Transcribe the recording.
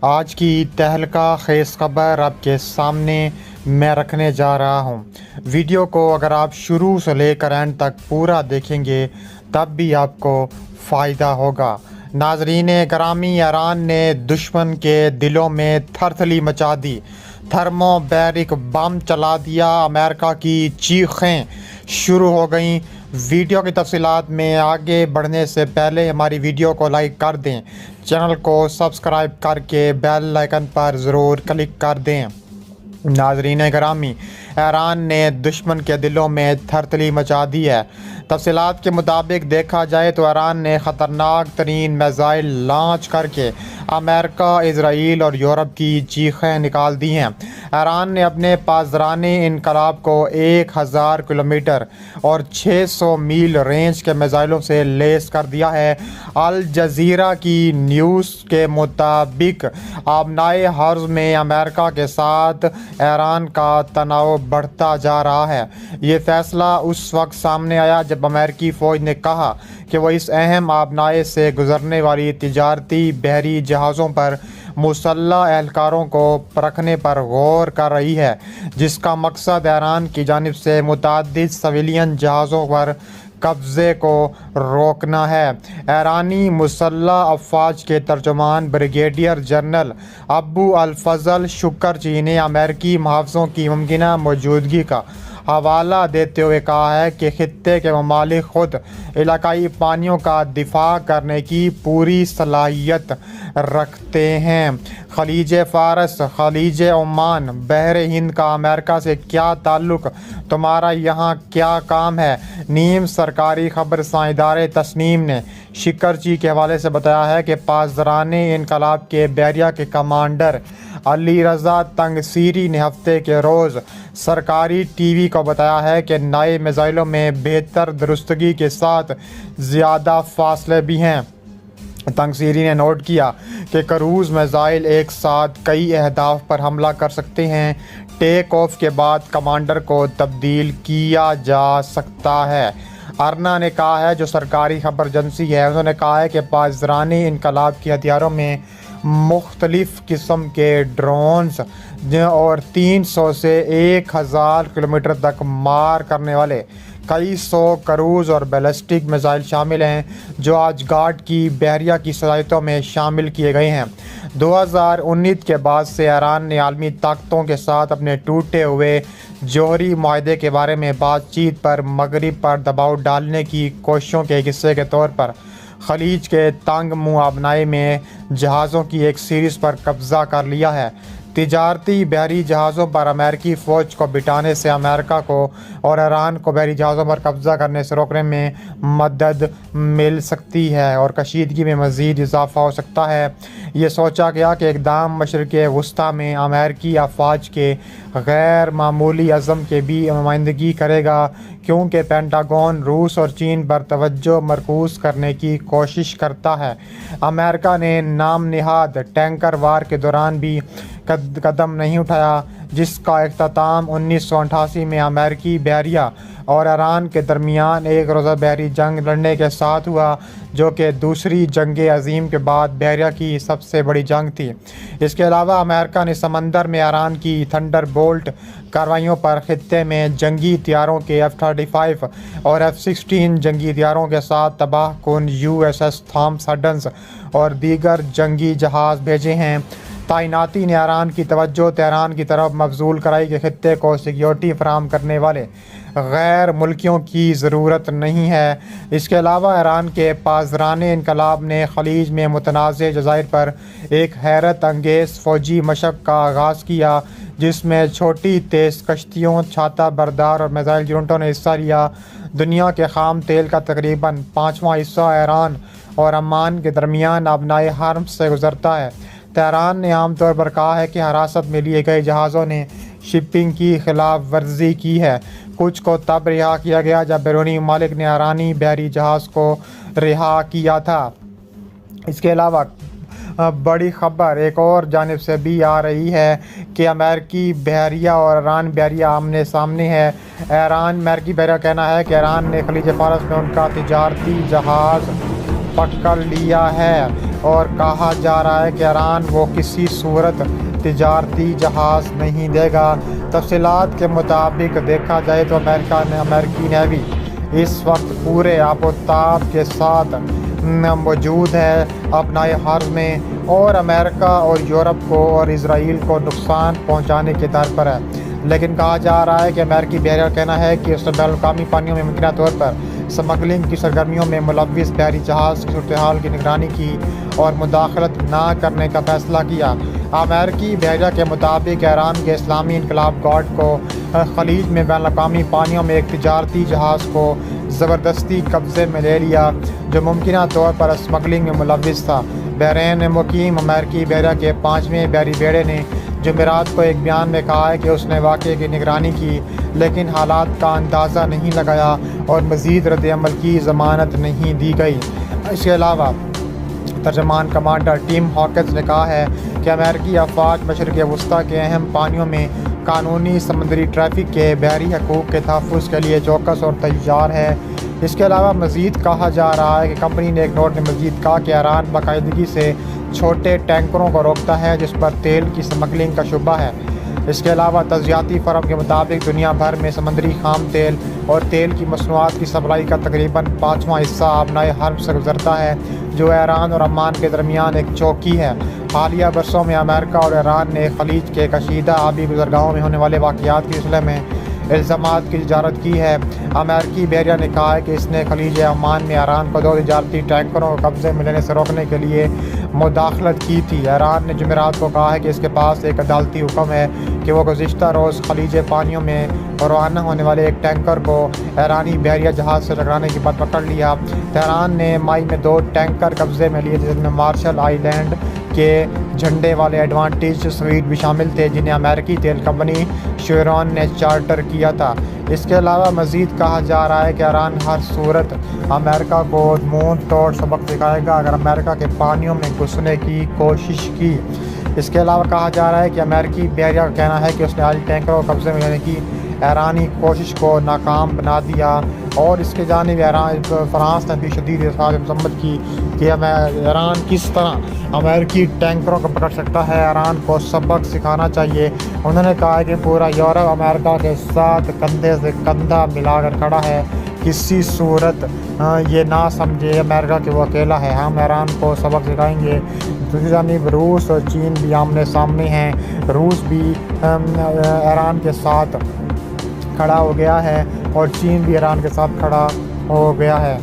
آج کی تہلکہ خیز خبر آپ کے سامنے میں رکھنے جا رہا ہوں۔ ویڈیو کو اگر آپ شروع سے لے کر اینڈ تک پورا دیکھیں گے تب بھی آپ کو فائدہ ہوگا۔ ناظرین گرامی، ایران نے دشمن کے دلوں میں تھرتھلی مچا دی، تھرمو بیرک بم چلا دیا، امریکہ کی چیخیں شروع ہو گئیں۔ ویڈیو کی تفصیلات میں آگے بڑھنے سے پہلے ہماری ویڈیو کو لائک کر دیں، چینل کو سبسکرائب کر کے بیل آئیکن پر ضرور کلک کر دیں۔ ناظرین گرامی، ایران نے دشمن کے دلوں میں تھرتھلی مچا دی ہے۔ تفصیلات کے مطابق دیکھا جائے تو ایران نے خطرناک ترین میزائل لانچ کر کے امریکہ، اسرائیل اور یورپ کی چیخیں نکال دی ہیں۔ ایران نے اپنے پاسدارانہ انقلاب کو 1000 کلومیٹر اور 600 میل رینج کے میزائلوں سے لیس کر دیا ہے۔ الجزیرہ کی نیوز کے مطابق آبنائے حرز میں امریکہ کے ساتھ ایران کا تناؤ بڑھتا جا رہا ہے۔ یہ فیصلہ اس وقت سامنے آیا جب امریکی فوج نے کہا کہ وہ اس اہم آبنائے سے گزرنے والی تجارتی بحری جہازوں پر مسلح اہلکاروں کو پرکھنے پر غور کر رہی ہے، جس کا مقصد ایران کی جانب سے متعدد سویلین جہازوں پر قبضے کو روکنا ہے۔ ایرانی مسلح افواج کے ترجمان بریگیڈیئر جنرل ابو الفضل شکرچی نے امریکی محافظوں کی ممکنہ موجودگی کا حوالہ دیتے ہوئے کہا ہے کہ خطے کے ممالک خود علاقائی پانیوں کا دفاع کرنے کی پوری صلاحیت رکھتے ہیں۔ خلیج فارس، خلیج عمان، بحر ہند کا امریکہ سے کیا تعلق؟ تمہارا یہاں کیا کام ہے؟ نیم سرکاری خبرساں ادارے تسنیم نے شکرچی کے حوالے سے بتایا ہے کہ پاسدارانہ انقلاب کے بحریہ کے کمانڈر علی رضا تنگسیری نے ہفتے کے روز سرکاری ٹی وی کو بتایا ہے کہ نئے میزائلوں میں بہتر درستگی کے ساتھ زیادہ فاصلے بھی ہیں۔ تنگسیری نے نوٹ کیا کہ کروز میزائل ایک ساتھ کئی اہداف پر حملہ کر سکتے ہیں۔ ٹیک آف کے بعد کمانڈر کو تبدیل کیا جا سکتا ہے۔ ارنا نے کہا ہے، جو سرکاری خبر ایجنسی ہے، انہوں نے کہا ہے کہ پاسدارانہ انقلاب کے ہتھیاروں میں مختلف قسم کے ڈرونز اور 300 سے 1000 کلومیٹر تک مار کرنے والے کئی سو کروز اور بیلسٹک میزائل شامل ہیں، جو آج گارڈ کی بحریہ کی صلاحیتوں میں شامل کیے گئے ہیں۔ 2019 کے بعد سے ایران نے عالمی طاقتوں کے ساتھ اپنے ٹوٹے ہوئے جوہری معاہدے کے بارے میں بات چیت پر مغرب پر دباؤ ڈالنے کی کوششوں کے حصے کے طور پر خلیج کے تنگ منہ آبنائے میں جہازوں کی ایک سیریز پر قبضہ کر لیا ہے۔ تجارتی بحری جہازوں پر امریکی فوج کو بٹانے سے امریکہ کو اور ایران کو بحری جہازوں پر قبضہ کرنے سے روکنے میں مدد مل سکتی ہے اور کشیدگی میں مزید اضافہ ہو سکتا ہے۔ یہ سوچا گیا کہ اقدام مشرق وسطیٰ میں امریکی افواج کے غیر معمولی عزم کی بھی نمائندگی کرے گا، کیونکہ پینٹاگون روس اور چین پر توجہ مرکوز کرنے کی کوشش کرتا ہے۔ امریکہ نے نام نہاد ٹینکر وار کے دوران بھی قدم نہیں اٹھایا، جس کا اختتام 1988 میں امریکی بحریہ اور ایران کے درمیان ایک روزہ بحری جنگ لڑنے کے ساتھ ہوا، جو کہ دوسری جنگ عظیم کے بعد بحریہ کی سب سے بڑی جنگ تھی۔ اس کے علاوہ امریکہ نے سمندر میں ایران کی تھنڈر بولٹ کارروائیوں پر خطے میں جنگی طیاروں کے F-35 اور F-16 جنگی طیاروں کے ساتھ تباہ کن USS تھامس ہڈنز اور دیگر جنگی جہاز بھیجے ہیں۔ تعیناتی نے ایران کی توجہ تہران کی طرف مبذول کرائی کہ خطے کو سیکیورٹی فراہم کرنے والے غیر ملکیوں کی ضرورت نہیں ہے۔ اس کے علاوہ ایران کے پاسدارانہ انقلاب نے خلیج میں متنازع جزائر پر ایک حیرت انگیز فوجی مشق کا آغاز کیا، جس میں چھوٹی تیز کشتیوں، چھاتہ بردار اور میزائل یونٹوں نے حصہ لیا۔ دنیا کے خام تیل کا تقریباً 5واں حصہ ایران اور عمان کے درمیان آبنائے حرز سے گزرتا ہے۔ تہران نے عام طور پر کہا ہے کہ حراست میں لیے گئے جہازوں نے شپنگ کی خلاف ورزی کی ہے۔ کچھ کو تب رہا کیا گیا جب بیرونی ممالک نے ایرانی بحری جہاز کو رہا کیا تھا۔ اس کے علاوہ بڑی خبر ایک اور جانب سے بھی آ رہی ہے کہ امریکی بحریہ اور ایران بحریہ آمنے سامنے ہے۔ امریکی بحریہ کا کہنا ہے کہ ایران نے خلیج فارس میں ان کا تجارتی جہاز پکڑ لیا ہے۔ اور کہا جا رہا ہے کہ ایران وہ کسی صورت تجارتی جہاز نہیں دے گا۔ تفصیلات کے مطابق دیکھا جائے تو امریکی نیوی اس وقت پورے آب و تاب کے ساتھ موجود ہے اپنائے حرب میں، اور امریکہ اور یورپ کو اور اسرائیل کو نقصان پہنچانے کے در پر ہے۔ لیکن کہا جا رہا ہے کہ امریکی بحریہ کا کہنا ہے کہ اس نے بین الاقوامی پانیوں میں ممکنہ طور پر سمگلنگ کی سرگرمیوں میں ملوث بحری جہاز کی صورتحال کی نگرانی کی اور مداخلت نہ کرنے کا فیصلہ کیا۔ امریکی بحریہ کے مطابق ایران کے اسلامی انقلاب گارڈ کو خلیج میں بین الاقوامی پانیوں میں ایک تجارتی جہاز کو زبردستی قبضے میں لے لیا جو ممکنہ طور پر اسمگلنگ میں ملوث تھا۔ بحرین میں مقیم امریکی بحریہ کے 5ویں بحری بیڑے نے جمعرات کو ایک بیان میں کہا ہے کہ اس نے واقعے کی نگرانی کی لیکن حالات کا اندازہ نہیں لگایا اور مزید رد عمل کی ضمانت نہیں دی گئی۔ اس کے علاوہ ترجمان کمانڈر ٹیم ہاکنز نے کہا ہے کہ امریکی افواج مشرق وسطیٰ کے اہم پانیوں میں قانونی سمندری ٹریفک کے بحری حقوق کے تحفظ کے لیے چوکس اور تیار ہے۔ اس کے علاوہ مزید کہا جا رہا ہے کہ کمپنی نے ایک نوٹ میں مزید کہا کہ ایران باقاعدگی سے چھوٹے ٹینکروں کو روکتا ہے جس پر تیل کی سمگلنگ کا شبہ ہے۔ اس کے علاوہ تجزیاتی فرم کے مطابق دنیا بھر میں سمندری خام تیل اور تیل کی مصنوعات کی سپلائی کا تقریباً 5واں حصہ آبنائے حرب سے گزرتا ہے جو ایران اور عمان کے درمیان ایک چوکی ہے۔ حالیہ برسوں میں امریکہ اور ایران نے خلیج کے کشیدہ آبی گزرگاہوں میں ہونے والے واقعات کے سلسلے میں الزامات کی تجارت کی ہے۔ امریکی بحریہ نے کہا ہے کہ اس نے خلیج عمان میں ایران کو 2 تجارتی ٹینکروں کو قبضے میں لینے سے روکنے کے لیے مداخلت کی تھی۔ ایران نے جمعرات کو کہا ہے کہ اس کے پاس ایک عدالتی حکم ہے کہ وہ گزشتہ روز خلیج پانیوں میں روانہ ہونے والے ایک ٹینکر کو ایرانی بحریہ جہاز سے ٹکرانے کے بعد پکڑ لیا۔ تہران نے مئی میں 2 ٹینکر قبضے میں لیے جن میں مارشل آئی لینڈ کے جھنڈے والے ایڈوانٹیج سویٹ بھی شامل تھے جنہیں امریکی تیل کمپنی شیورون نے چارٹر کیا تھا۔ اس کے علاوہ مزید کہا جا رہا ہے کہ ایران ہر صورت امریکہ کو منہ توڑ سبق سکھائے گا اگر امریکہ کے پانیوں میں گھسنے کی کوشش کی۔ اس کے علاوہ کہا جا رہا ہے کہ امریکی بحریہ کا کہنا ہے کہ اس نے آئل ٹینکروں کو قبضے میں لینے کی ایرانی کوشش کو ناکام بنا دیا، اور اس کے جانب فرانس نے بھی شدید اظہار مذمت کی کہ ایران کس طرح امریکی ٹینکروں کو پکڑ سکتا ہے، ایران کو سبق سکھانا چاہیے۔ انہوں نے کہا کہ پورا یورپ امریکہ کے ساتھ کندھے سے کندھا ملا کر کھڑا ہے، کسی صورت یہ نہ سمجھے امریکہ کہ وہ اکیلا ہے، ہم ایران کو سبق سکھائیں گے۔ دوسری جانب روس اور چین بھی آمنے سامنے ہیں۔ روس بھی ایران کے ساتھ کھڑا ہو گیا ہے اور چین بھی ایران کے ساتھ کھڑا ہو گیا ہے۔